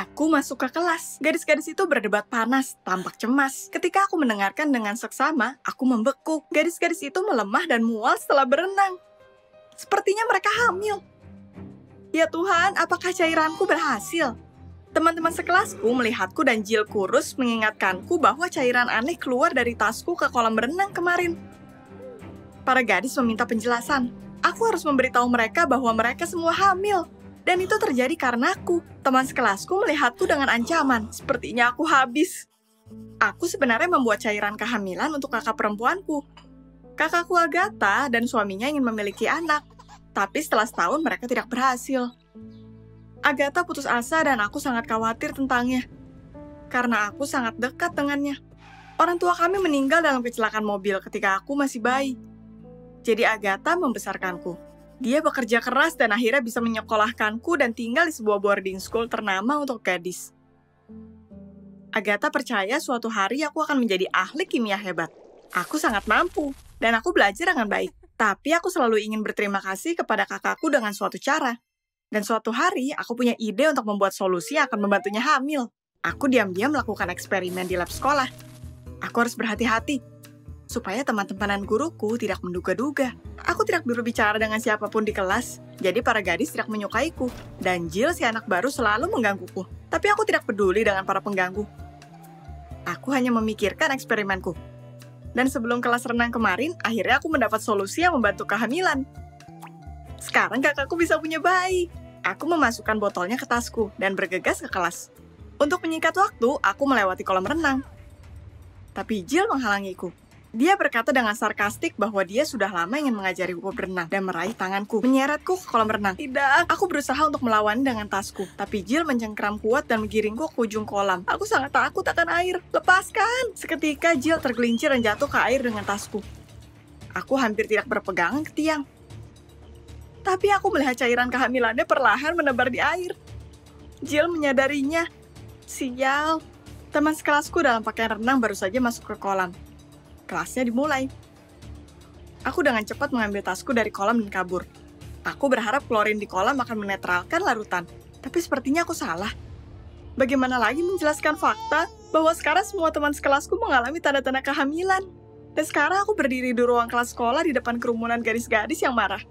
Aku masuk ke kelas. Gadis-gadis itu berdebat panas, tampak cemas. Ketika aku mendengarkan dengan seksama, aku membekuk. Gadis-gadis itu melemah dan mual setelah berenang. Sepertinya mereka hamil. Ya Tuhan, apakah cairanku berhasil? Teman-teman sekelasku melihatku dan Jill kurus mengingatkanku bahwa cairan aneh keluar dari tasku ke kolam renang kemarin. Para gadis meminta penjelasan. Aku harus memberitahu mereka bahwa mereka semua hamil. Dan itu terjadi karena aku. Teman sekelasku melihatku dengan ancaman. Sepertinya aku habis. Aku sebenarnya membuat cairan kehamilan untuk kakak perempuanku. Kakakku Agatha dan suaminya ingin memiliki anak. Tapi setelah setahun mereka tidak berhasil. Agatha putus asa dan aku sangat khawatir tentangnya. Karena aku sangat dekat dengannya. Orang tua kami meninggal dalam kecelakaan mobil ketika aku masih bayi. Jadi Agatha membesarkanku. Dia bekerja keras dan akhirnya bisa menyekolahkanku dan tinggal di sebuah boarding school ternama untuk gadis. Agatha percaya suatu hari aku akan menjadi ahli kimia hebat. Aku sangat mampu, dan aku belajar dengan baik. Tapi aku selalu ingin berterima kasih kepada kakakku dengan suatu cara. Dan suatu hari, aku punya ide untuk membuat solusi yang akan membantunya hamil. Aku diam-diam melakukan eksperimen di lab sekolah. Aku harus berhati-hati, supaya teman-temanan guruku tidak menduga-duga. Aku tidak berbicara dengan siapapun di kelas, jadi para gadis tidak menyukaiku. Dan Jill, si anak baru, selalu menggangguku. Tapi aku tidak peduli dengan para pengganggu. Aku hanya memikirkan eksperimenku. Dan sebelum kelas renang kemarin, akhirnya aku mendapat solusi yang membantu kehamilan. Sekarang kakakku bisa punya bayi. Aku memasukkan botolnya ke tasku dan bergegas ke kelas. Untuk menyingkat waktu, aku melewati kolam renang. Tapi Jill menghalangiku. Dia berkata dengan sarkastik bahwa dia sudah lama ingin mengajariku berenang dan meraih tanganku, menyeretku ke kolam renang. Tidak, aku berusaha untuk melawan dengan tasku, tapi Jill mencengkeram kuat dan menggiringku ke ujung kolam. Aku sangat takut akan air. Lepaskan! Seketika Jill tergelincir dan jatuh ke air dengan tasku. Aku hampir tidak berpegangan ke tiang. Tapi aku melihat cairan kehamilannya perlahan menebar di air. Jill menyadarinya. Sial. Teman sekelasku dalam pakaian renang baru saja masuk ke kolam. Kelasnya dimulai. Aku dengan cepat mengambil tasku dari kolam dan kabur. Aku berharap klorin di kolam akan menetralkan larutan. Tapi sepertinya aku salah. Bagaimana lagi menjelaskan fakta bahwa sekarang semua teman sekelasku mengalami tanda-tanda kehamilan. Dan sekarang aku berdiri di ruang kelas sekolah di depan kerumunan gadis-gadis yang marah.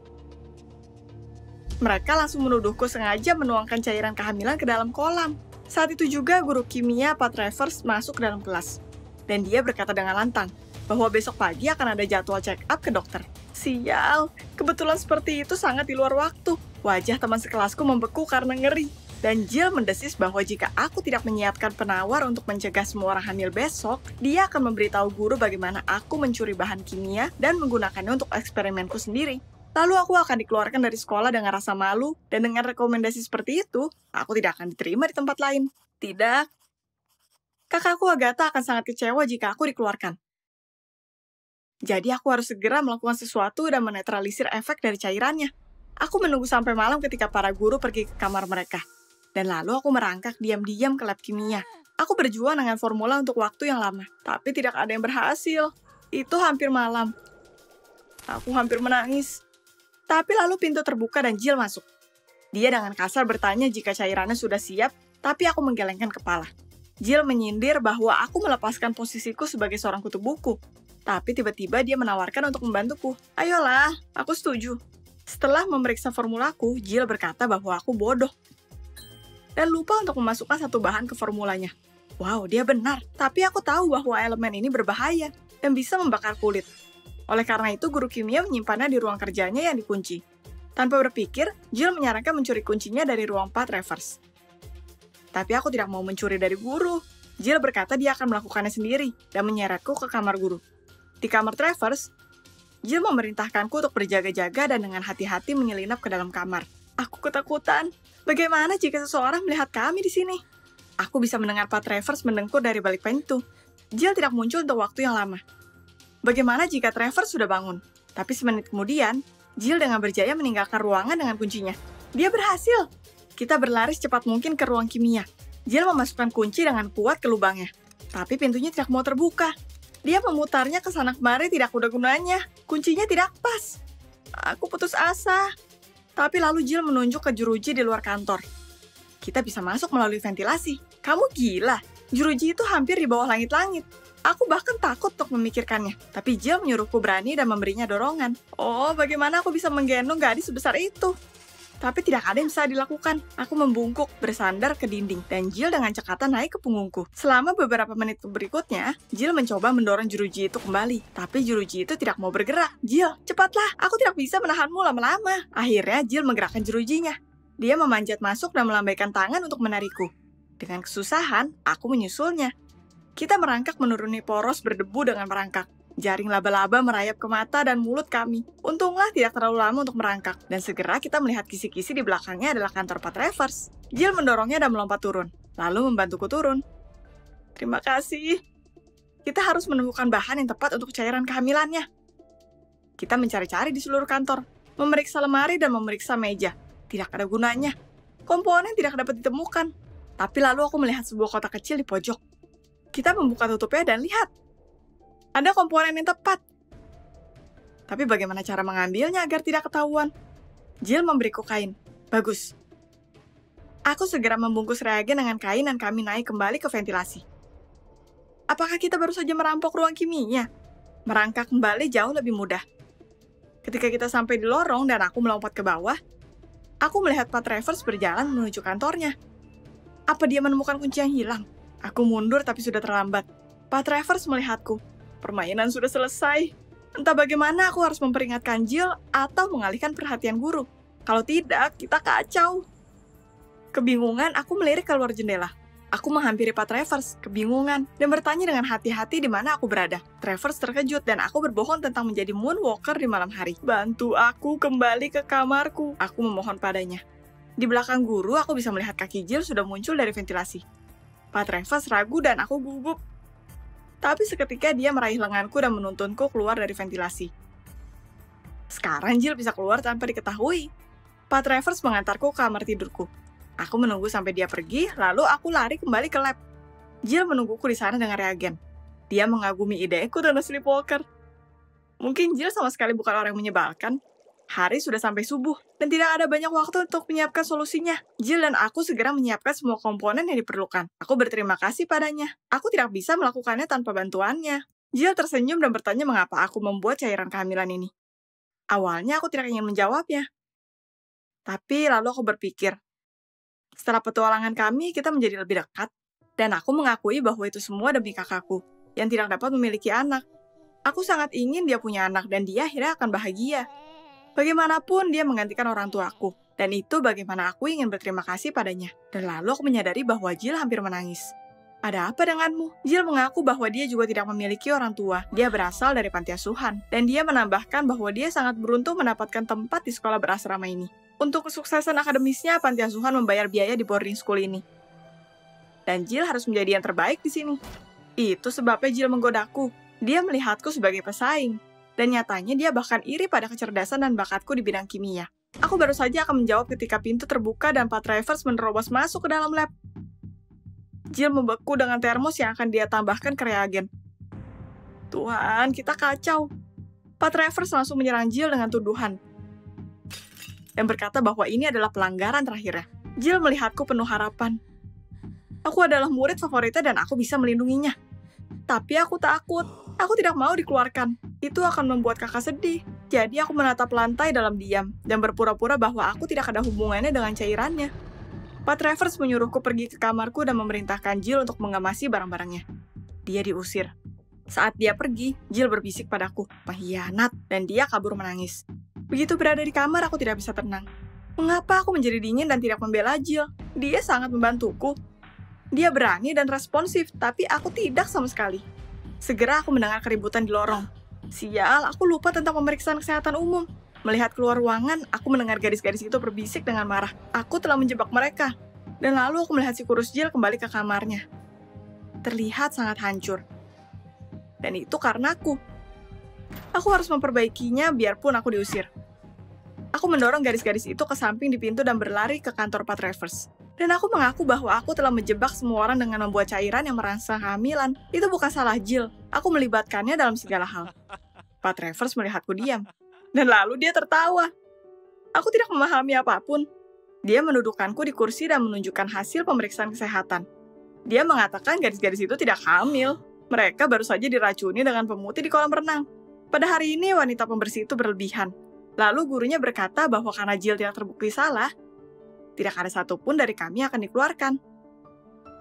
Mereka langsung menuduhku sengaja menuangkan cairan kehamilan ke dalam kolam. Saat itu juga guru kimia Pat Travers masuk ke dalam kelas. Dan dia berkata dengan lantang bahwa besok pagi akan ada jadwal check-up ke dokter. Sial, kebetulan seperti itu sangat di luar waktu. Wajah teman sekelasku membeku karena ngeri. Dan Jill mendesis bahwa jika aku tidak menyiapkan penawar untuk mencegah semua orang hamil besok, dia akan memberitahu guru bagaimana aku mencuri bahan kimia dan menggunakannya untuk eksperimenku sendiri. Lalu aku akan dikeluarkan dari sekolah dengan rasa malu, dan dengan rekomendasi seperti itu, aku tidak akan diterima di tempat lain. Tidak. Kakakku Agatha akan sangat kecewa jika aku dikeluarkan. Jadi aku harus segera melakukan sesuatu dan menetralisir efek dari cairannya. Aku menunggu sampai malam ketika para guru pergi ke kamar mereka. Dan lalu aku merangkak diam-diam ke lab kimia. Aku berjuang dengan formula untuk waktu yang lama, tapi tidak ada yang berhasil. Itu hampir malam. Aku hampir menangis. Tapi lalu pintu terbuka dan Jill masuk. Dia dengan kasar bertanya jika cairannya sudah siap, tapi aku menggelengkan kepala. Jill menyindir bahwa aku melepaskan posisiku sebagai seorang kutu buku. Tapi tiba-tiba dia menawarkan untuk membantuku. Ayolah, aku setuju. Setelah memeriksa formulaku, Jill berkata bahwa aku bodoh. Dan lupa untuk memasukkan satu bahan ke formulanya. Wow, dia benar. Tapi aku tahu bahwa elemen ini berbahaya dan bisa membakar kulit. Oleh karena itu, guru kimia menyimpannya di ruang kerjanya yang dikunci. Tanpa berpikir, Jill menyarankan mencuri kuncinya dari ruang Pat Travers. Tapi aku tidak mau mencuri dari guru. Jill berkata dia akan melakukannya sendiri dan menyeretku ke kamar guru. Di kamar Travers, Jill memerintahkanku untuk berjaga-jaga dan dengan hati-hati menyelinap ke dalam kamar. Aku ketakutan. Bagaimana jika seseorang melihat kami di sini? Aku bisa mendengar Pat Travers mendengkur dari balik pintu. Jill tidak muncul untuk waktu yang lama. Bagaimana jika Travers sudah bangun? Tapi semenit kemudian, Jill dengan berjaya meninggalkan ruangan dengan kuncinya. Dia berhasil. Kita berlari secepat mungkin ke ruang kimia. Jill memasukkan kunci dengan kuat ke lubangnya. Tapi pintunya tidak mau terbuka. Dia memutarnya ke sana kemari tidak ada gunanya. Kuncinya tidak pas. Aku putus asa. Tapi lalu Jill menunjuk ke jeruji di luar kantor. Kita bisa masuk melalui ventilasi. Kamu gila, jeruji itu hampir di bawah langit-langit. Aku bahkan takut untuk memikirkannya, tapi Jill menyuruhku berani dan memberinya dorongan. Oh, bagaimana aku bisa menggendong gadis sebesar itu? Tapi tidak ada yang bisa dilakukan. Aku membungkuk, bersandar ke dinding, dan Jill dengan cekatan naik ke punggungku. Selama beberapa menit berikutnya, Jill mencoba mendorong jeruji itu kembali. Tapi jeruji itu tidak mau bergerak. Jill, cepatlah, aku tidak bisa menahanmu lama-lama. Akhirnya Jill menggerakkan jerujinya. Dia memanjat masuk dan melambaikan tangan untuk menarikku. Dengan kesusahan, aku menyusulnya. Kita merangkak menuruni poros berdebu dengan merangkak. Jaring laba-laba merayap ke mata dan mulut kami. Untunglah tidak terlalu lama untuk merangkak. Dan segera kita melihat kisi-kisi di belakangnya adalah kantor Pat Travers. Jill mendorongnya dan melompat turun. Lalu membantuku turun. Terima kasih. Kita harus menemukan bahan yang tepat untuk cairan kehamilannya. Kita mencari-cari di seluruh kantor. Memeriksa lemari dan memeriksa meja. Tidak ada gunanya. Komponen tidak dapat ditemukan. Tapi lalu aku melihat sebuah kotak kecil di pojok. Kita membuka tutupnya dan lihat. Ada komponen yang tepat. Tapi bagaimana cara mengambilnya agar tidak ketahuan? Jill memberiku kain. Bagus. Aku segera membungkus reagen dengan kain dan kami naik kembali ke ventilasi. Apakah kita baru saja merampok ruang kimia? Merangkak kembali jauh lebih mudah. Ketika kita sampai di lorong dan aku melompat ke bawah, aku melihat Pat Travers berjalan menuju kantornya. Apa dia menemukan kunci yang hilang? Aku mundur tapi sudah terlambat. Pat Travers melihatku. Permainan sudah selesai. Entah bagaimana aku harus memperingatkan Jill atau mengalihkan perhatian guru. Kalau tidak, kita kacau. Kebingungan, aku melirik keluar jendela. Aku menghampiri Pat Travers, kebingungan, dan bertanya dengan hati-hati di mana aku berada. Travers terkejut dan aku berbohong tentang menjadi moonwalker di malam hari. Bantu aku kembali ke kamarku, aku memohon padanya. Di belakang guru, aku bisa melihat kaki Jill sudah muncul dari ventilasi. Pat Travers ragu dan aku gugup. Tapi seketika dia meraih lenganku dan menuntunku keluar dari ventilasi. Sekarang Jill bisa keluar tanpa diketahui. Pat Travers mengantarku ke kamar tidurku. Aku menunggu sampai dia pergi, lalu aku lari kembali ke lab. Jill menungguku di sana dengan reagen. Dia mengagumi ideku tentang sleepwalker. Mungkin Jill sama sekali bukan orang yang menyebalkan. Hari sudah sampai subuh, dan tidak ada banyak waktu untuk menyiapkan solusinya. Jill dan aku segera menyiapkan semua komponen yang diperlukan. Aku berterima kasih padanya. Aku tidak bisa melakukannya tanpa bantuannya. Jill tersenyum dan bertanya mengapa aku membuat cairan kehamilan ini. Awalnya aku tidak ingin menjawabnya. Tapi lalu aku berpikir, setelah petualangan kami, kita menjadi lebih dekat. Dan aku mengakui bahwa itu semua demi kakakku, yang tidak dapat memiliki anak. Aku sangat ingin dia punya anak, dan dia akhirnya akan bahagia. Bagaimanapun, dia menggantikan orang tuaku. Dan itu bagaimana aku ingin berterima kasih padanya. Dan lalu aku menyadari bahwa Jill hampir menangis. Ada apa denganmu? Jill mengaku bahwa dia juga tidak memiliki orang tua. Dia berasal dari panti asuhan. Dan dia menambahkan bahwa dia sangat beruntung mendapatkan tempat di sekolah berasrama ini. Untuk kesuksesan akademisnya, panti asuhan membayar biaya di boarding school ini. Dan Jill harus menjadi yang terbaik di sini. Itu sebabnya Jill menggodaku. Dia melihatku sebagai pesaing. Dan nyatanya dia bahkan iri pada kecerdasan dan bakatku di bidang kimia. Aku baru saja akan menjawab ketika pintu terbuka dan Pat Travers menerobos masuk ke dalam lab. Jill membeku dengan termos yang akan dia tambahkan ke reagen. Tuhan, kita kacau. Pat Travers langsung menyerang Jill dengan tuduhan. Dan berkata bahwa ini adalah pelanggaran terakhirnya. Jill melihatku penuh harapan. Aku adalah murid favoritnya dan aku bisa melindunginya. Tapi aku takut. Aku tidak mau dikeluarkan. Itu akan membuat kakak sedih. Jadi aku menatap lantai dalam diam dan berpura-pura bahwa aku tidak ada hubungannya dengan cairannya. Pat Travers menyuruhku pergi ke kamarku dan memerintahkan Jill untuk mengemasi barang-barangnya. Dia diusir. Saat dia pergi, Jill berbisik padaku, pengkhianat, dan dia kabur menangis. Begitu berada di kamar, aku tidak bisa tenang. Mengapa aku menjadi dingin dan tidak membela Jill? Dia sangat membantuku. Dia berani dan responsif, tapi aku tidak sama sekali. Segera aku mendengar keributan di lorong. Sial, aku lupa tentang pemeriksaan kesehatan umum. Melihat keluar ruangan, aku mendengar gadis-gadis itu berbisik dengan marah. Aku telah menjebak mereka. Dan lalu aku melihat si kurus Jill kembali ke kamarnya. Terlihat sangat hancur. Dan itu karena aku. Aku harus memperbaikinya biarpun aku diusir. Aku mendorong gadis-gadis itu ke samping di pintu dan berlari ke kantor Pat Travers. Dan aku mengaku bahwa aku telah menjebak semua orang dengan membuat cairan yang merangsang kehamilan. Itu bukan salah Jill. Aku melibatkannya dalam segala hal. Pat Travers melihatku diam. Dan lalu dia tertawa. Aku tidak memahami apapun. Dia mendudukkanku di kursi dan menunjukkan hasil pemeriksaan kesehatan. Dia mengatakan gadis-gadis itu tidak hamil. Mereka baru saja diracuni dengan pemutih di kolam renang. Pada hari ini, wanita pembersih itu berlebihan. Lalu gurunya berkata bahwa karena Jill tidak terbukti salah, tidak ada satupun dari kami akan dikeluarkan.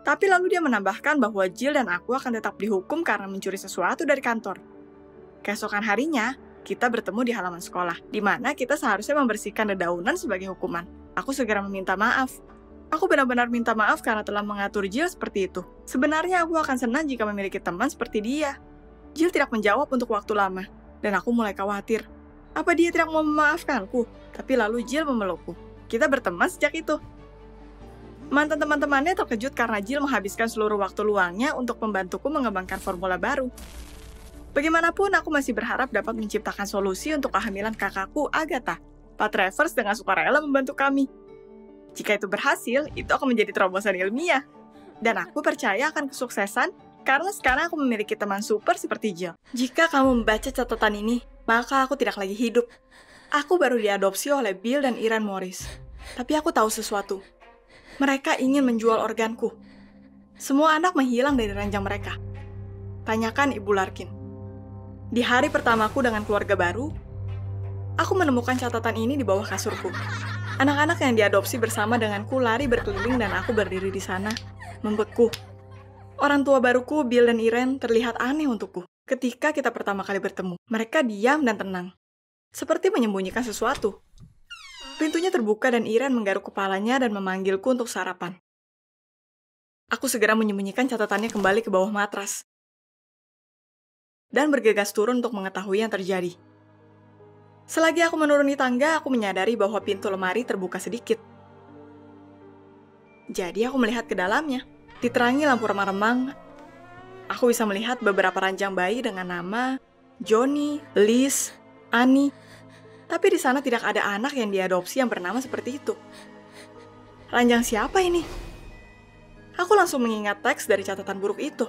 Tapi lalu dia menambahkan bahwa Jill dan aku akan tetap dihukum karena mencuri sesuatu dari kantor. Keesokan harinya, kita bertemu di halaman sekolah, di mana kita seharusnya membersihkan dedaunan sebagai hukuman. Aku segera meminta maaf. Aku benar-benar minta maaf karena telah mengatur Jill seperti itu. Sebenarnya aku akan senang jika memiliki teman seperti dia. Jill tidak menjawab untuk waktu lama, dan aku mulai khawatir. Apa dia tidak mau memaafkanku? Tapi lalu Jill memelukku. Kita berteman sejak itu. Mantan teman-temannya terkejut karena Jill menghabiskan seluruh waktu luangnya untuk membantuku mengembangkan formula baru. Bagaimanapun, aku masih berharap dapat menciptakan solusi untuk kehamilan kakakku, Agatha. Pak Travers dengan sukarela membantu kami. Jika itu berhasil, itu akan menjadi terobosan ilmiah. Dan aku percaya akan kesuksesan karena sekarang aku memiliki teman super seperti Jill. Jika kamu membaca catatan ini, maka aku tidak lagi hidup. Aku baru diadopsi oleh Bill dan Irene Morris. Tapi aku tahu sesuatu. Mereka ingin menjual organku. Semua anak menghilang dari ranjang mereka. Tanyakan Ibu Larkin. Di hari pertamaku dengan keluarga baru, aku menemukan catatan ini di bawah kasurku. Anak-anak yang diadopsi bersama denganku lari berkeliling dan aku berdiri di sana, membeku. Orang tua baruku, Bill dan Irene, terlihat aneh untukku. Ketika kita pertama kali bertemu, mereka diam dan tenang. Seperti menyembunyikan sesuatu. Pintunya terbuka dan Irene menggaruk kepalanya dan memanggilku untuk sarapan. Aku segera menyembunyikan catatannya kembali ke bawah matras. Dan bergegas turun untuk mengetahui yang terjadi. Selagi aku menuruni tangga, aku menyadari bahwa pintu lemari terbuka sedikit. Jadi aku melihat ke dalamnya. Diterangi lampu remang-remang, aku bisa melihat beberapa ranjang bayi dengan nama Johnny, Liz, Annie. Tapi di sana tidak ada anak yang diadopsi yang bernama seperti itu. Ranjang siapa ini? Aku langsung mengingat teks dari catatan buruk itu.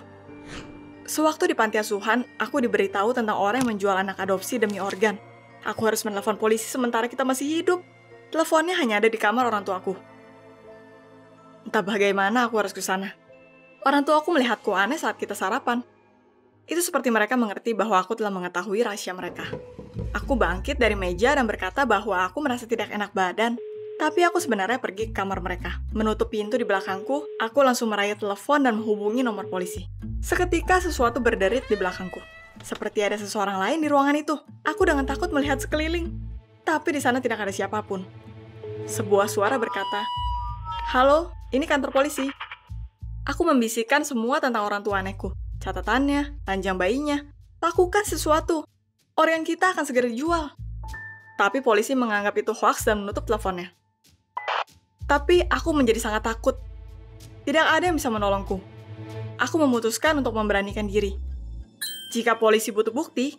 Sewaktu di panti asuhan, aku diberitahu tentang orang yang menjual anak adopsi demi organ. Aku harus menelepon polisi sementara kita masih hidup. Teleponnya hanya ada di kamar orang tuaku. Entah bagaimana aku harus ke sana. Orang tuaku melihatku aneh saat kita sarapan. Itu seperti mereka mengerti bahwa aku telah mengetahui rahasia mereka. Aku bangkit dari meja dan berkata bahwa aku merasa tidak enak badan. Tapi aku sebenarnya pergi ke kamar mereka. Menutup pintu di belakangku, aku langsung meraih telepon dan menghubungi nomor polisi. Seketika sesuatu berderit di belakangku. Seperti ada seseorang lain di ruangan itu. Aku dengan takut melihat sekeliling. Tapi di sana tidak ada siapapun. Sebuah suara berkata, "Halo, ini kantor polisi." Aku membisikkan semua tentang orang tua anekku. Catatannya, ranjang bayinya. Lakukan sesuatu. Organ kita akan segera dijual. Tapi polisi menganggap itu hoaks dan menutup teleponnya. Tapi aku menjadi sangat takut. Tidak ada yang bisa menolongku. Aku memutuskan untuk memberanikan diri. Jika polisi butuh bukti,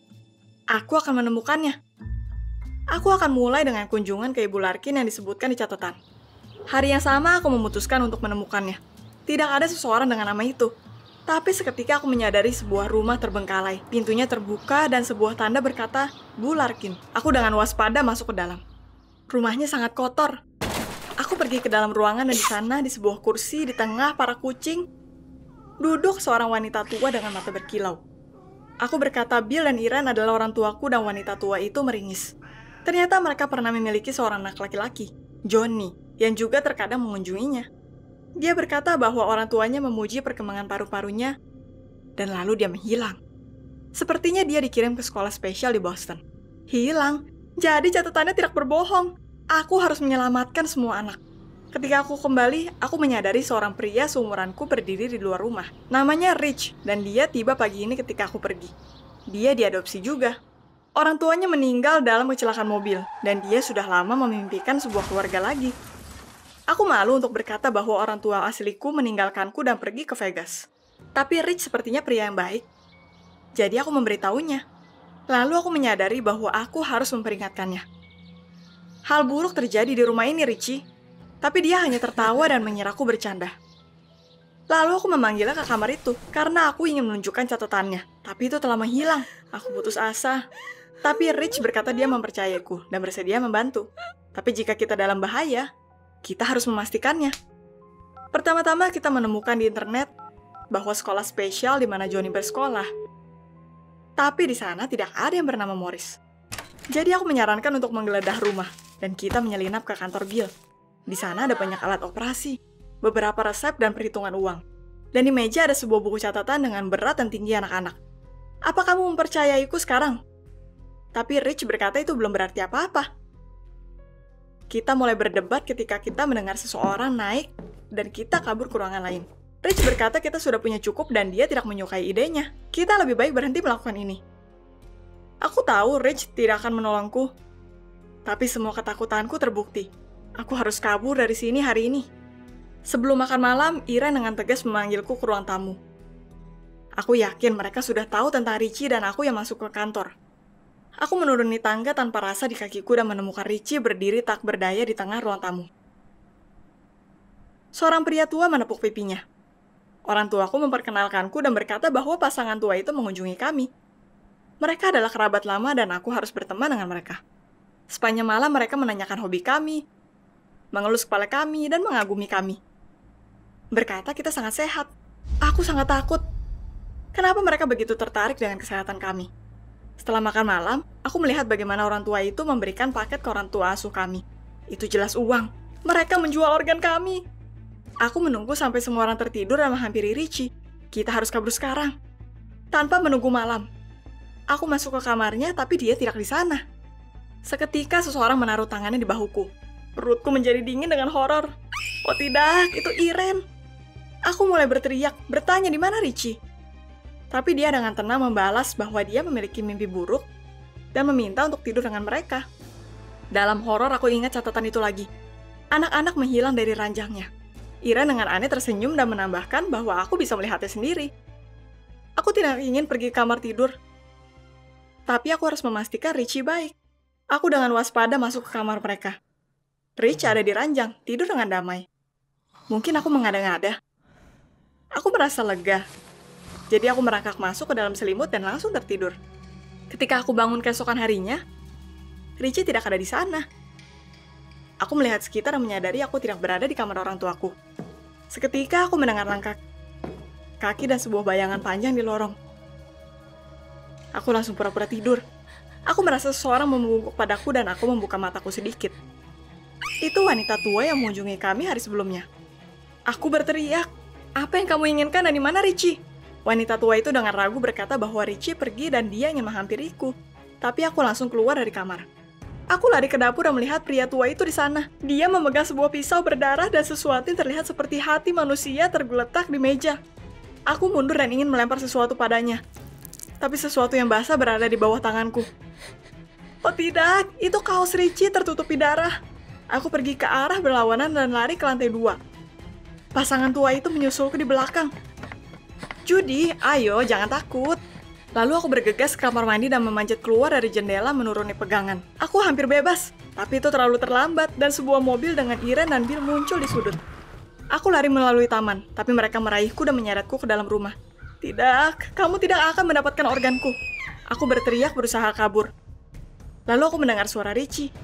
aku akan menemukannya. Aku akan mulai dengan kunjungan ke Ibu Larkin yang disebutkan di catatan. Hari yang sama aku memutuskan untuk menemukannya. Tidak ada seseorang dengan nama itu. Tapi seketika aku menyadari sebuah rumah terbengkalai. Pintunya terbuka dan sebuah tanda berkata, Bu Larkin. Aku dengan waspada masuk ke dalam. Rumahnya sangat kotor. Aku pergi ke dalam ruangan dan di sana, di sebuah kursi di tengah para kucing, duduk seorang wanita tua dengan mata berkilau. Aku berkata Bill dan Irene adalah orang tuaku dan wanita tua itu meringis. Ternyata mereka pernah memiliki seorang anak laki-laki, Johnny, yang juga terkadang mengunjunginya. Dia berkata bahwa orang tuanya memuji perkembangan paru-parunya, dan lalu dia menghilang. Sepertinya dia dikirim ke sekolah spesial di Boston. Hilang, jadi catatannya tidak berbohong. Aku harus menyelamatkan semua anak. Ketika aku kembali, aku menyadari seorang pria seumuranku berdiri di luar rumah. Namanya Rich, dan dia tiba pagi ini ketika aku pergi. Dia diadopsi juga. Orang tuanya meninggal dalam kecelakaan mobil, dan dia sudah lama memimpikan sebuah keluarga lagi. Aku malu untuk berkata bahwa orang tua asliku meninggalkanku dan pergi ke Vegas. Tapi Rich sepertinya pria yang baik. Jadi aku memberitahunya. Lalu aku menyadari bahwa aku harus memperingatkannya. Hal buruk terjadi di rumah ini, Richie. Tapi dia hanya tertawa dan mengira aku bercanda. Lalu aku memanggilnya ke kamar itu, karena aku ingin menunjukkan catatannya. Tapi itu telah menghilang. Aku putus asa. Tapi Rich berkata dia mempercayaiku dan bersedia membantu. Tapi jika kita dalam bahaya, Kita harus memastikannya. Pertama-tama kita menemukan di internet bahwa sekolah spesial di mana Johnny bersekolah. Tapi di sana tidak ada yang bernama Morris. Jadi aku menyarankan untuk menggeledah rumah, dan kita menyelinap ke kantor Bill. Di sana ada banyak alat operasi, beberapa resep dan perhitungan uang. Dan di meja ada sebuah buku catatan dengan berat dan tinggi anak-anak. Apa kamu mempercayaiku sekarang? Tapi Rich berkata itu belum berarti apa-apa. Kita mulai berdebat ketika kita mendengar seseorang naik dan kita kabur ke ruangan lain. Rich berkata kita sudah punya cukup dan dia tidak menyukai idenya. Kita lebih baik berhenti melakukan ini. Aku tahu Rich tidak akan menolongku. Tapi semua ketakutanku terbukti. Aku harus kabur dari sini hari ini. Sebelum makan malam, Irene dengan tegas memanggilku ke ruang tamu. Aku yakin mereka sudah tahu tentang Richie dan aku yang masuk ke kantor. Aku menuruni tangga tanpa rasa di kakiku dan menemukan Richie berdiri tak berdaya di tengah ruang tamu. Seorang pria tua menepuk pipinya. Orang tuaku memperkenalkanku dan berkata bahwa pasangan tua itu mengunjungi kami. Mereka adalah kerabat lama dan aku harus berteman dengan mereka. Sepanjang malam mereka menanyakan hobi kami, mengelus kepala kami, dan mengagumi kami. Berkata kita sangat sehat. Aku sangat takut. Kenapa mereka begitu tertarik dengan kesehatan kami? Setelah makan malam, aku melihat bagaimana orang tua itu memberikan paket ke orang tua asuh kami. Itu jelas uang. Mereka menjual organ kami. Aku menunggu sampai semua orang tertidur dan menghampiri Richie. Kita harus kabur sekarang. Tanpa menunggu malam. Aku masuk ke kamarnya, tapi dia tidak di sana. Seketika seseorang menaruh tangannya di bahuku. Perutku menjadi dingin dengan horor. Oh tidak, itu Irene. Aku mulai berteriak, bertanya di mana Richie. Tapi dia dengan tenang membalas bahwa dia memiliki mimpi buruk dan meminta untuk tidur dengan mereka. Dalam horor aku ingat catatan itu lagi. Anak-anak menghilang dari ranjangnya. Irene dengan aneh tersenyum dan menambahkan bahwa aku bisa melihatnya sendiri. Aku tidak ingin pergi ke kamar tidur. Tapi aku harus memastikan Richie baik. Aku dengan waspada masuk ke kamar mereka. Rich ada di ranjang, tidur dengan damai. Mungkin aku mengada-ngada. Aku merasa lega. Jadi aku merangkak masuk ke dalam selimut dan langsung tertidur. Ketika aku bangun keesokan harinya, Richie tidak ada di sana. Aku melihat sekitar dan menyadari aku tidak berada di kamar orang tuaku. Seketika aku mendengar langkah kaki dan sebuah bayangan panjang di lorong. Aku langsung pura-pura tidur. Aku merasa seseorang membungkuk padaku dan aku membuka mataku sedikit. Itu wanita tua yang mengunjungi kami hari sebelumnya. Aku berteriak, "Apa yang kamu inginkan dan di mana Richie?" Wanita tua itu dengan ragu berkata bahwa Richie pergi dan dia ingin menghampiriku. Tapi aku langsung keluar dari kamar. Aku lari ke dapur dan melihat pria tua itu di sana. Dia memegang sebuah pisau berdarah dan sesuatu yang terlihat seperti hati manusia tergeletak di meja. Aku mundur dan ingin melempar sesuatu padanya. Tapi sesuatu yang basah berada di bawah tanganku. Oh tidak, itu kaos Richie tertutupi darah. Aku pergi ke arah berlawanan dan lari ke lantai 2. Pasangan tua itu menyusulku di belakang. Judy, ayo, jangan takut. Lalu aku bergegas ke kamar mandi dan memanjat keluar dari jendela menuruni pegangan. Aku hampir bebas, tapi itu terlalu terlambat dan sebuah mobil dengan Irene dan Bill muncul di sudut. Aku lari melalui taman, tapi mereka meraihku dan menyeretku ke dalam rumah. Tidak, kamu tidak akan mendapatkan organku. Aku berteriak berusaha kabur. Lalu aku mendengar suara Richie.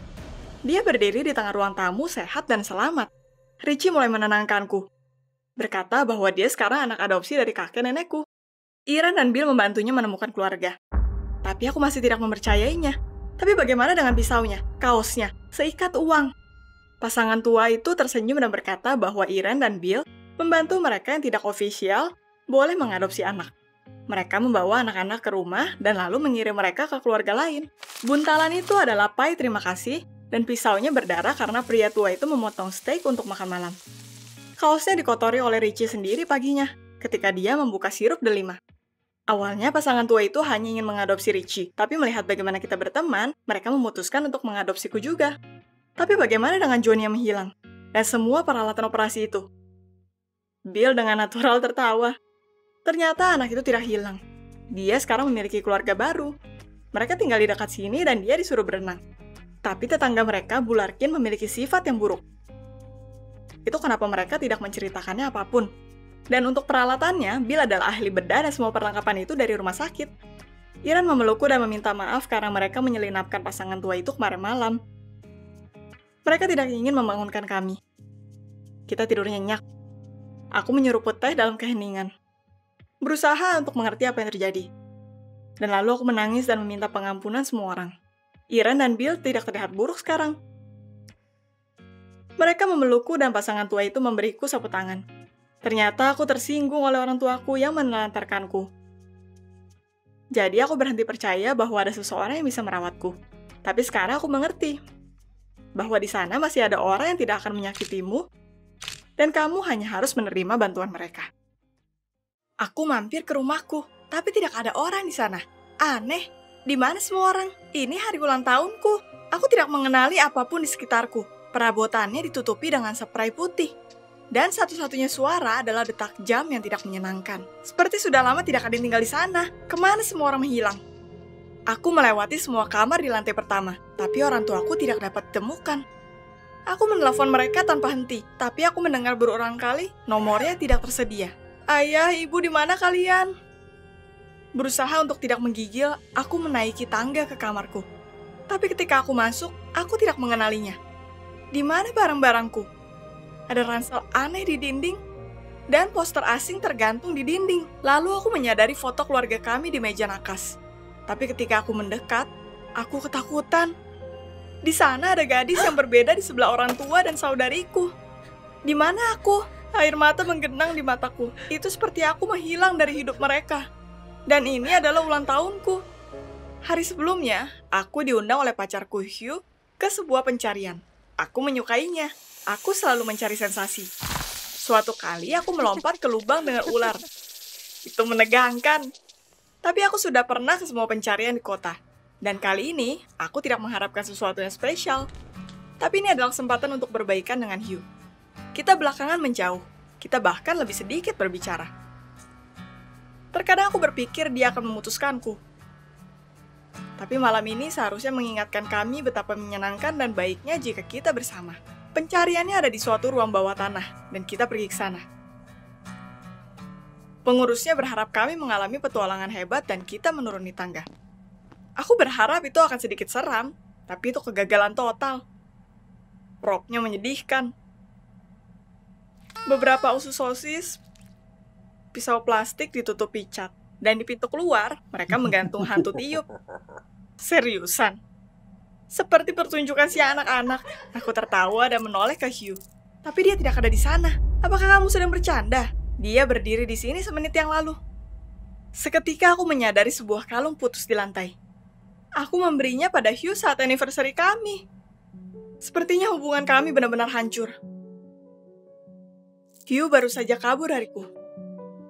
Dia berdiri di tengah ruang tamu, sehat dan selamat. Richie mulai menenangkanku. Berkata bahwa dia sekarang anak adopsi dari kakek nenekku. Irene dan Bill membantunya menemukan keluarga. Tapi aku masih tidak mempercayainya. Tapi bagaimana dengan pisaunya, kaosnya, seikat uang? Pasangan tua itu tersenyum dan berkata bahwa Irene dan Bill membantu mereka yang tidak ofisial boleh mengadopsi anak. Mereka membawa anak-anak ke rumah dan lalu mengirim mereka ke keluarga lain. Buntalan itu adalah pai terima kasih dan pisaunya berdarah karena pria tua itu memotong steak untuk makan malam. Kaosnya dikotori oleh Richie sendiri paginya, ketika dia membuka sirup delima. Awalnya pasangan tua itu hanya ingin mengadopsi Richie, tapi melihat bagaimana kita berteman, mereka memutuskan untuk mengadopsiku juga. Tapi bagaimana dengan Johnny yang menghilang? Dan semua peralatan operasi itu? Bill dengan natural tertawa. Ternyata anak itu tidak hilang. Dia sekarang memiliki keluarga baru. Mereka tinggal di dekat sini dan dia disuruh berenang. Tapi tetangga mereka, Bularkin, memiliki sifat yang buruk. Itu kenapa mereka tidak menceritakannya apapun. Dan untuk peralatannya, Bill adalah ahli bedah dan semua perlengkapan itu dari rumah sakit. Irene memelukku dan meminta maaf karena mereka menyelinapkan pasangan tua itu kemarin malam. Mereka tidak ingin membangunkan kami. Kita tidur nyenyak. Aku menyeruput teh dalam keheningan, berusaha untuk mengerti apa yang terjadi. Dan lalu aku menangis dan meminta pengampunan semua orang. Iren dan Bill tidak terlihat buruk sekarang. Mereka memelukku dan pasangan tua itu memberiku sapu tangan. Ternyata aku tersinggung oleh orang tuaku yang menelantarkanku. Jadi aku berhenti percaya bahwa ada seseorang yang bisa merawatku. Tapi sekarang aku mengerti bahwa di sana masih ada orang yang tidak akan menyakitimu, dan kamu hanya harus menerima bantuan mereka. Aku mampir ke rumahku, tapi tidak ada orang di sana. Aneh, di mana semua orang? Ini hari ulang tahunku. Aku tidak mengenali apapun di sekitarku. Perabotannya ditutupi dengan spray putih. Dan satu-satunya suara adalah detak jam yang tidak menyenangkan. Seperti sudah lama tidak ada yang tinggal di sana. Kemana semua orang menghilang? Aku melewati semua kamar di lantai pertama, tapi orang tuaku tidak dapat ditemukan. Aku menelepon mereka tanpa henti, tapi aku mendengar berulang kali nomornya tidak tersedia. Ayah, ibu, di mana kalian? Berusaha untuk tidak menggigil, aku menaiki tangga ke kamarku. Tapi ketika aku masuk, aku tidak mengenalinya. Di mana barang-barangku? Ada ransel aneh di dinding, dan poster asing tergantung di dinding. Lalu aku menyadari foto keluarga kami di meja nakas. Tapi ketika aku mendekat, aku ketakutan. Di sana ada gadis yang berbeda di sebelah orang tua dan saudariku. Di mana aku? Air mata menggenang di mataku. Itu seperti aku menghilang dari hidup mereka. Dan ini adalah ulang tahunku. Hari sebelumnya, aku diundang oleh pacarku Hugh ke sebuah pencarian. Aku menyukainya. Aku selalu mencari sensasi. Suatu kali aku melompat ke lubang dengan ular. Itu menegangkan. Tapi aku sudah pernah ke semua pencarian di kota. Dan kali ini, aku tidak mengharapkan sesuatu yang spesial. Tapi ini adalah kesempatan untuk berbaikan dengan Hugh. Kita belakangan menjauh. Kita bahkan lebih sedikit berbicara. Terkadang aku berpikir dia akan memutuskanku. Tapi malam ini seharusnya mengingatkan kami betapa menyenangkan dan baiknya jika kita bersama. Pencariannya ada di suatu ruang bawah tanah, dan kita pergi ke sana. Pengurusnya berharap kami mengalami petualangan hebat dan kita menuruni tangga. Aku berharap itu akan sedikit seram, tapi itu kegagalan total. Propnya menyedihkan. Beberapa usus sosis, pisau plastik ditutupi cat, dan di pintu keluar, mereka menggantung hantu tiup. Seriusan? Seperti pertunjukan si anak-anak, aku tertawa dan menoleh ke Hugh. Tapi dia tidak ada di sana. Apakah kamu sedang bercanda? Dia berdiri di sini semenit yang lalu. Seketika aku menyadari sebuah kalung putus di lantai. Aku memberinya pada Hugh saat anniversary kami. Sepertinya hubungan kami benar-benar hancur. Hugh baru saja kabur dariku.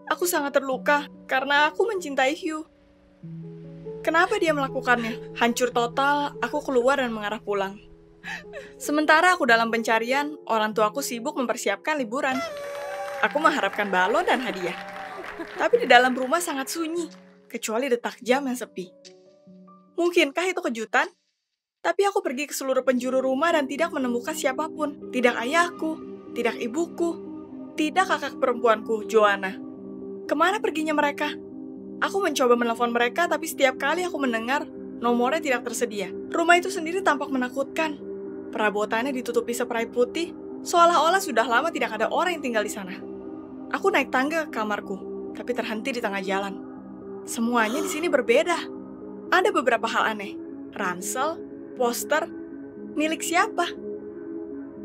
Aku sangat terluka karena aku mencintai Hugh. Kenapa dia melakukannya? Hancur total, aku keluar dan mengarah pulang. Sementara aku dalam pencarian, orang tuaku sibuk mempersiapkan liburan. Aku mengharapkan balon dan hadiah. Tapi di dalam rumah sangat sunyi, kecuali detak jam yang sepi. Mungkinkah itu kejutan? Tapi aku pergi ke seluruh penjuru rumah dan tidak menemukan siapapun. Tidak ayahku, tidak ibuku, tidak kakak perempuanku, Joanna. Kemana perginya mereka? Aku mencoba menelpon mereka, tapi setiap kali aku mendengar, nomornya tidak tersedia. Rumah itu sendiri tampak menakutkan. Perabotannya ditutupi spray putih, seolah-olah sudah lama tidak ada orang yang tinggal di sana. Aku naik tangga ke kamarku, tapi terhenti di tengah jalan. Semuanya di sini berbeda. Ada beberapa hal aneh. Ransel, poster, milik siapa?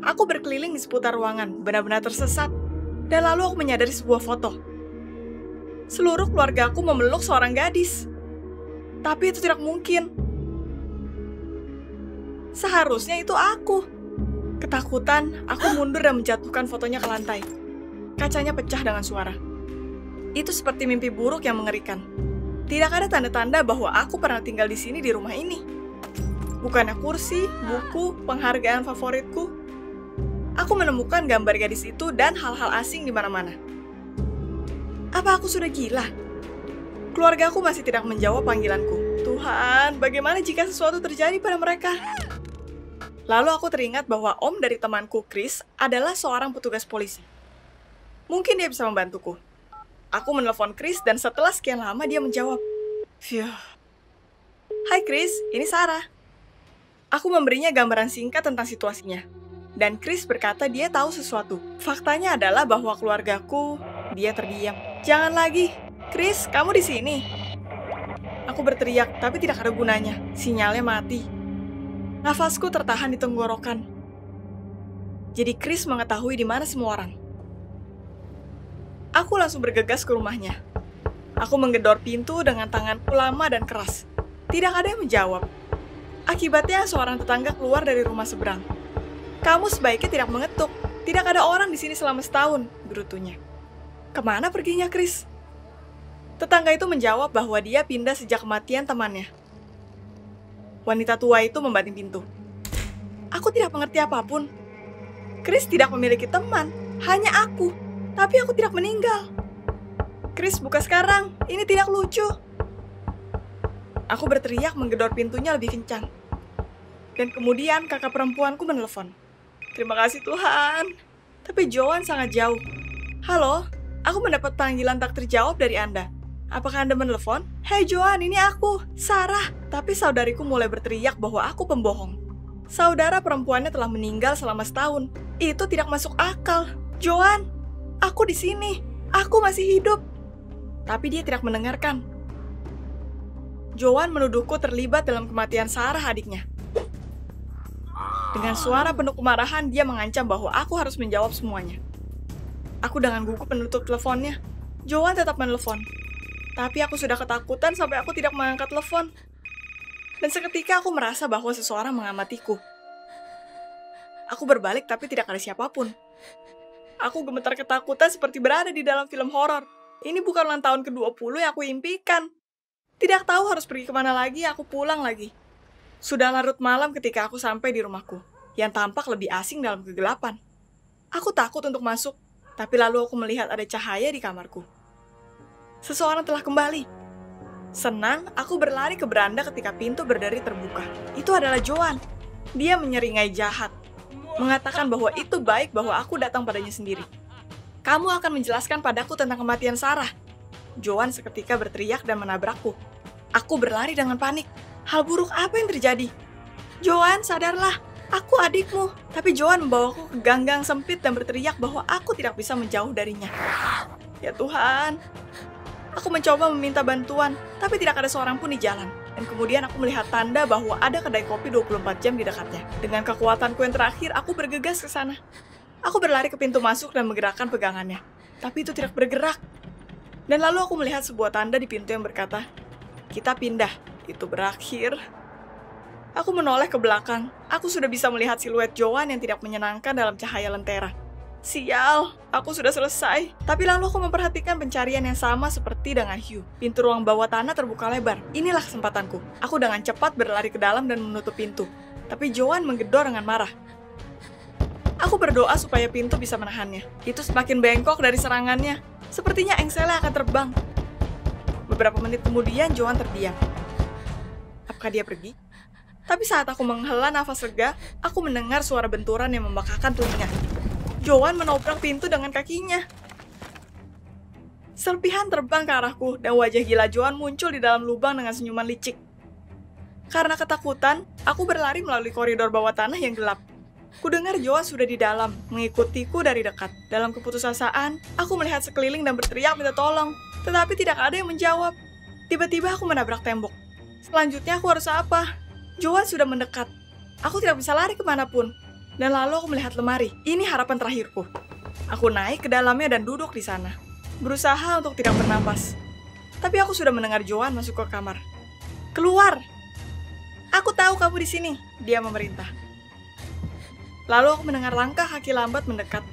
Aku berkeliling di seputar ruangan, benar-benar tersesat. Dan lalu aku menyadari sebuah foto. Seluruh keluarga aku memeluk seorang gadis. Tapi itu tidak mungkin. Seharusnya itu aku. Ketakutan, aku mundur dan menjatuhkan fotonya ke lantai. Kacanya pecah dengan suara. Itu seperti mimpi buruk yang mengerikan. Tidak ada tanda-tanda bahwa aku pernah tinggal di sini di rumah ini. Bukannya kursi, buku, penghargaan favoritku. Aku menemukan gambar gadis itu dan hal-hal asing di mana-mana. Apa aku sudah gila? Keluarga aku masih tidak menjawab panggilanku. Tuhan, bagaimana jika sesuatu terjadi pada mereka? Lalu aku teringat bahwa om dari temanku, Chris, adalah seorang petugas polisi. Mungkin dia bisa membantuku. Aku menelpon Chris dan setelah sekian lama dia menjawab. Phew. Hai Chris, ini Sarah. Aku memberinya gambaran singkat tentang situasinya. Dan Chris berkata dia tahu sesuatu. Faktanya adalah bahwa keluargaku, dia terdiam. Jangan lagi. Chris, kamu di sini. Aku berteriak, tapi tidak ada gunanya. Sinyalnya mati. Nafasku tertahan di tenggorokan. Jadi Chris mengetahui di mana semua orang. Aku langsung bergegas ke rumahnya. Aku menggedor pintu dengan tanganku lama dan keras. Tidak ada yang menjawab. Akibatnya seorang tetangga keluar dari rumah seberang. Kamu sebaiknya tidak mengetuk. Tidak ada orang di sini selama setahun, gerutunya. Kemana perginya Chris? Tetangga itu menjawab bahwa dia pindah sejak kematian temannya. Wanita tua itu membanting pintu. Aku tidak mengerti apapun. Chris tidak memiliki teman, hanya aku. Tapi aku tidak meninggal. Chris, buka sekarang. Ini tidak lucu. Aku berteriak menggedor pintunya lebih kencang. Dan kemudian kakak perempuanku menelpon. Terima kasih Tuhan. Tapi Joan sangat jauh. Halo, aku mendapat panggilan tak terjawab dari Anda. Apakah Anda menelpon? Hei Joan, ini aku, Sarah. Tapi saudariku mulai berteriak bahwa aku pembohong. Saudara perempuannya telah meninggal selama setahun. Itu tidak masuk akal. Joan, aku di sini. Aku masih hidup. Tapi dia tidak mendengarkan. Joan menuduhku terlibat dalam kematian Sarah adiknya. Dengan suara penuh kemarahan, dia mengancam bahwa aku harus menjawab semuanya. Aku dengan gugup menutup teleponnya. Joan tetap menelpon. Tapi aku sudah ketakutan sampai aku tidak mengangkat telepon. Dan seketika aku merasa bahwa seseorang mengamatiku. Aku berbalik tapi tidak ada siapapun. Aku gemetar ketakutan seperti berada di dalam film horor. Ini bukan ulang tahun ke-20 yang aku impikan. Tidak tahu harus pergi kemana lagi, aku pulang lagi. Sudah larut malam ketika aku sampai di rumahku, yang tampak lebih asing dalam kegelapan. Aku takut untuk masuk, tapi lalu aku melihat ada cahaya di kamarku. Seseorang telah kembali. Senang, aku berlari ke beranda ketika pintu berderi terbuka. Itu adalah Joan. Dia menyeringai jahat, mengatakan bahwa itu baik bahwa aku datang padanya sendiri. Kamu akan menjelaskan padaku tentang kematian Sarah. Joan seketika berteriak dan menabrakku. Aku berlari dengan panik. Hal buruk apa yang terjadi? Joan, sadarlah. Aku adikmu. Tapi Joan membawaku ke ganggang sempit dan berteriak bahwa aku tidak bisa menjauh darinya. Ya Tuhan. Aku mencoba meminta bantuan, tapi tidak ada seorang pun di jalan. Dan kemudian aku melihat tanda bahwa ada kedai kopi 24 jam di dekatnya. Dengan kekuatanku yang terakhir, aku bergegas ke sana. Aku berlari ke pintu masuk dan menggerakkan pegangannya. Tapi itu tidak bergerak. Dan lalu aku melihat sebuah tanda di pintu yang berkata, "Kita pindah." Itu berakhir. Aku menoleh ke belakang. Aku sudah bisa melihat siluet Joan yang tidak menyenangkan dalam cahaya lentera. Sial, aku sudah selesai. Tapi lalu aku memperhatikan pencarian yang sama seperti dengan Hugh. Pintu ruang bawah tanah terbuka lebar. Inilah kesempatanku. Aku dengan cepat berlari ke dalam dan menutup pintu. Tapi Joan menggedor dengan marah. Aku berdoa supaya pintu bisa menahannya. Itu semakin bengkok dari serangannya. Sepertinya engselnya akan terbang. Beberapa menit kemudian Joan terdiam. Apakah dia pergi? Tapi saat aku menghela nafas lega, aku mendengar suara benturan yang membakar telinga. Joan menobrak pintu dengan kakinya. Serpihan terbang ke arahku dan wajah gila Joan muncul di dalam lubang dengan senyuman licik. Karena ketakutan, aku berlari melalui koridor bawah tanah yang gelap. Kudengar Joan sudah di dalam, mengikutiku dari dekat. Dalam keputusasaan, aku melihat sekeliling dan berteriak minta tolong. Tetapi tidak ada yang menjawab. Tiba-tiba aku menabrak tembok. Selanjutnya aku harus apa? Joan sudah mendekat. Aku tidak bisa lari kemanapun. Dan lalu aku melihat lemari. Ini harapan terakhirku. Aku naik ke dalamnya dan duduk di sana. Berusaha untuk tidak bernapas. Tapi aku sudah mendengar Joan masuk ke kamar. Keluar! Aku tahu kamu di sini, dia memerintah. Lalu aku mendengar langkah kaki lambat mendekat.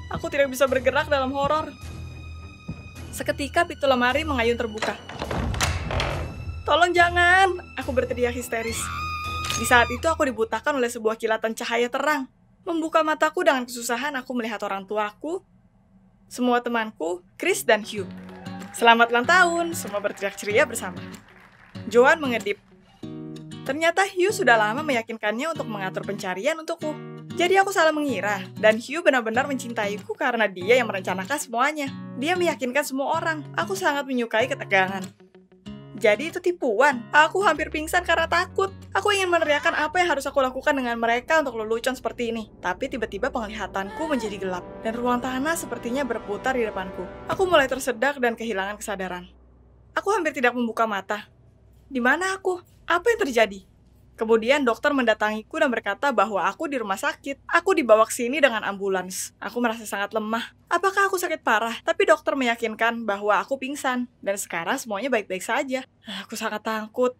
Aku tidak bisa bergerak dalam horor. Seketika pintu lemari mengayun terbuka. Tolong jangan! Aku berteriak histeris. Di saat itu aku dibutakan oleh sebuah kilatan cahaya terang. Membuka mataku dengan kesusahan aku melihat orang tuaku, semua temanku, Chris dan Hugh. Selamat ulang tahun! Semua berteriak ceria bersama. Joan mengedip. Ternyata Hugh sudah lama meyakinkannya untuk mengatur pencarian untukku. Jadi aku salah mengira, dan Hugh benar-benar mencintaiku karena dia yang merencanakan semuanya. Dia meyakinkan semua orang. Aku sangat menyukai ketegangan. Jadi itu tipuan. Aku hampir pingsan karena takut. Aku ingin meneriakkan apa yang harus aku lakukan dengan mereka untuk lelucon seperti ini. Tapi tiba-tiba penglihatanku menjadi gelap, dan ruang tanah sepertinya berputar di depanku. Aku mulai tersedak dan kehilangan kesadaran. Aku hampir tidak membuka mata. Di mana aku? Apa yang terjadi? Kemudian dokter mendatangiku dan berkata bahwa aku di rumah sakit. Aku dibawa ke sini dengan ambulans. Aku merasa sangat lemah. Apakah aku sakit parah? Tapi dokter meyakinkan bahwa aku pingsan. Dan sekarang semuanya baik-baik saja. Aku sangat takut.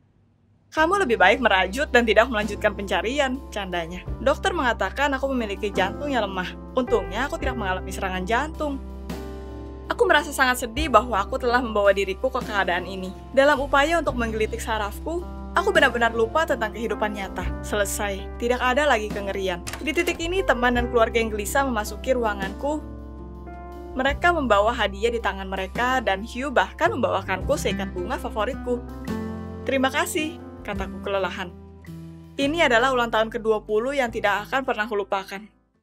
Kamu lebih baik merajut dan tidak melanjutkan pencarian, candanya. Dokter mengatakan aku memiliki jantung yang lemah. Untungnya aku tidak mengalami serangan jantung. Aku merasa sangat sedih bahwa aku telah membawa diriku ke keadaan ini. Dalam upaya untuk menggelitik sarafku, aku benar-benar lupa tentang kehidupan nyata. Selesai. Tidak ada lagi kengerian. Di titik ini, teman dan keluarga yang gelisah memasuki ruanganku. Mereka membawa hadiah di tangan mereka, dan Hugh bahkan membawakanku seikat bunga favoritku. Terima kasih, kataku kelelahan. Ini adalah ulang tahun ke-20 yang tidak akan pernah kulupakan.